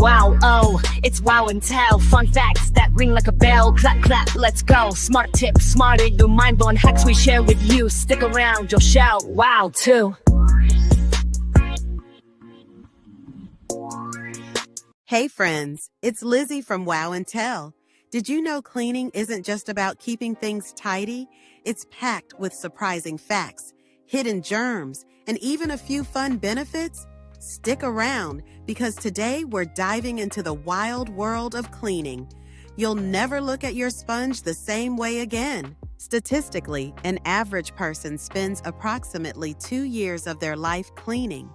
wow, oh, it's wow and tell. Fun facts that ring like a bell. Clap, clap, let's go. Smart tips, smarter, the mind-blowing hacks we share with you. Stick around, you'll shout wow too. Hey friends, it's Lizzy from Wow and Tell. Did you know cleaning isn't just about keeping things tidy? It's packed with surprising facts, hidden germs, and even a few fun benefits? Stick around, because today we're diving into the wild world of cleaning. You'll never look at your sponge the same way again. Statistically, an average person spends approximately 2 years of their life cleaning.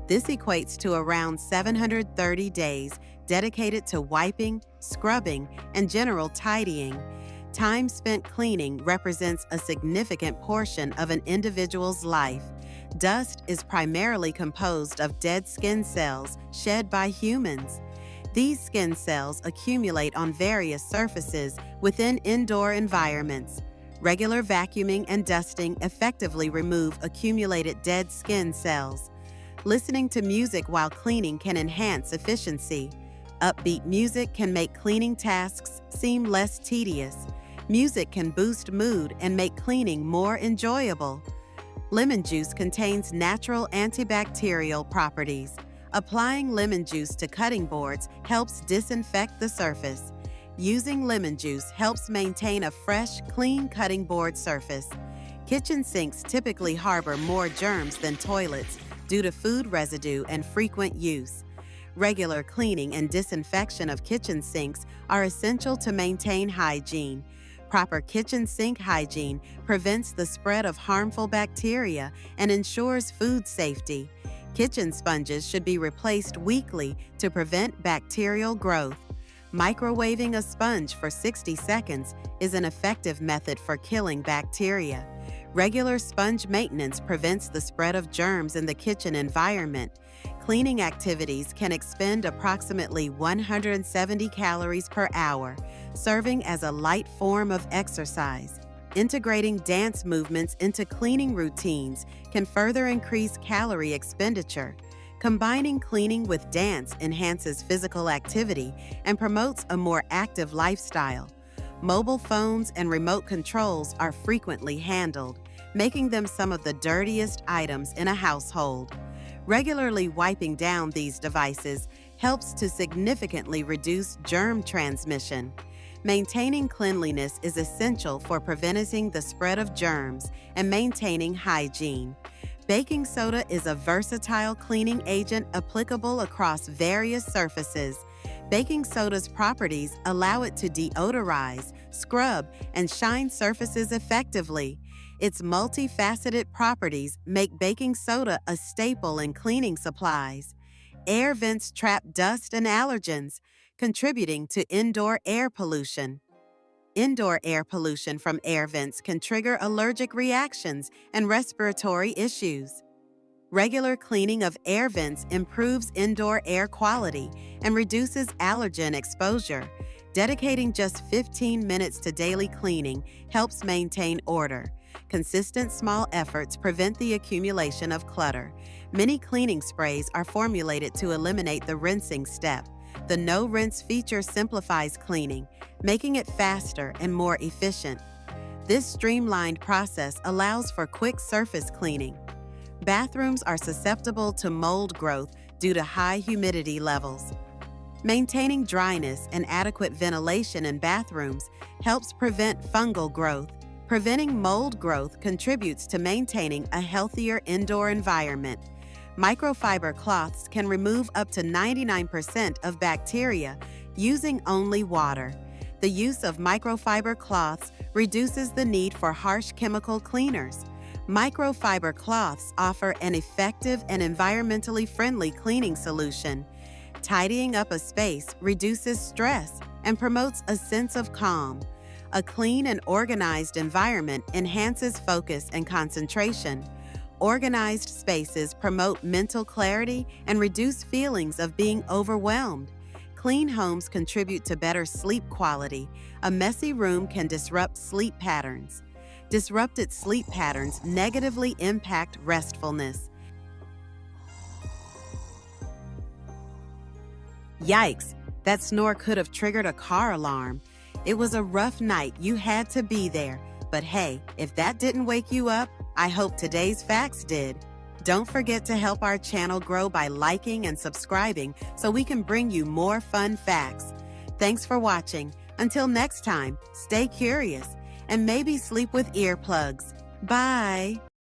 This equates to around 730 days dedicated to wiping, scrubbing, and general tidying. Time spent cleaning represents a significant portion of an individual's life. Dust is primarily composed of dead skin cells shed by humans. These skin cells accumulate on various surfaces within indoor environments. Regular vacuuming and dusting effectively remove accumulated dead skin cells. Listening to music while cleaning can enhance efficiency. Upbeat music can make cleaning tasks seem less tedious. Music can boost mood and make cleaning more enjoyable. Lemon juice contains natural antibacterial properties. Applying lemon juice to cutting boards helps disinfect the surface. Using lemon juice helps maintain a fresh, clean cutting board surface. Kitchen sinks typically harbor more germs than toilets due to food residue and frequent use. Regular cleaning and disinfection of kitchen sinks are essential to maintain hygiene. Proper kitchen sink hygiene prevents the spread of harmful bacteria and ensures food safety. Kitchen sponges should be replaced weekly to prevent bacterial growth. Microwaving a sponge for 60 seconds is an effective method for killing bacteria. Regular sponge maintenance prevents the spread of germs in the kitchen environment. Cleaning activities can expend approximately 170 calories per hour, serving as a light form of exercise. Integrating dance movements into cleaning routines can further increase calorie expenditure. Combining cleaning with dance enhances physical activity and promotes a more active lifestyle. Mobile phones and remote controls are frequently handled, making them some of the dirtiest items in a household. Regularly wiping down these devices helps to significantly reduce germ transmission. Maintaining cleanliness is essential for preventing the spread of germs and maintaining hygiene. Baking soda is a versatile cleaning agent applicable across various surfaces. Baking soda's properties allow it to deodorize, scrub, and shine surfaces effectively. Its multifaceted properties make baking soda a staple in cleaning supplies. Air vents trap dust and allergens, contributing to indoor air pollution. Indoor air pollution from air vents can trigger allergic reactions and respiratory issues. Regular cleaning of air vents improves indoor air quality and reduces allergen exposure. Dedicating just 15 minutes to daily cleaning helps maintain order. Consistent small efforts prevent the accumulation of clutter. Many cleaning sprays are formulated to eliminate the rinsing step. The no-rinse feature simplifies cleaning, making it faster and more efficient. This streamlined process allows for quick surface cleaning. Bathrooms are susceptible to mold growth due to high humidity levels. Maintaining dryness and adequate ventilation in bathrooms helps prevent fungal growth. Preventing mold growth contributes to maintaining a healthier indoor environment. Microfiber cloths can remove up to 99% of bacteria using only water. The use of microfiber cloths reduces the need for harsh chemical cleaners. Microfiber cloths offer an effective and environmentally friendly cleaning solution. Tidying up a space reduces stress and promotes a sense of calm. A clean and organized environment enhances focus and concentration. Organized spaces promote mental clarity and reduce feelings of being overwhelmed. Clean homes contribute to better sleep quality. A messy room can disrupt sleep patterns. Disrupted sleep patterns negatively impact restfulness. Yikes, that snore could have triggered a car alarm. It was a rough night. You had to be there. But hey, if that didn't wake you up, I hope today's facts did. Don't forget to help our channel grow by liking and subscribing so we can bring you more fun facts. Thanks for watching. Until next time, stay curious and maybe sleep with earplugs. Bye.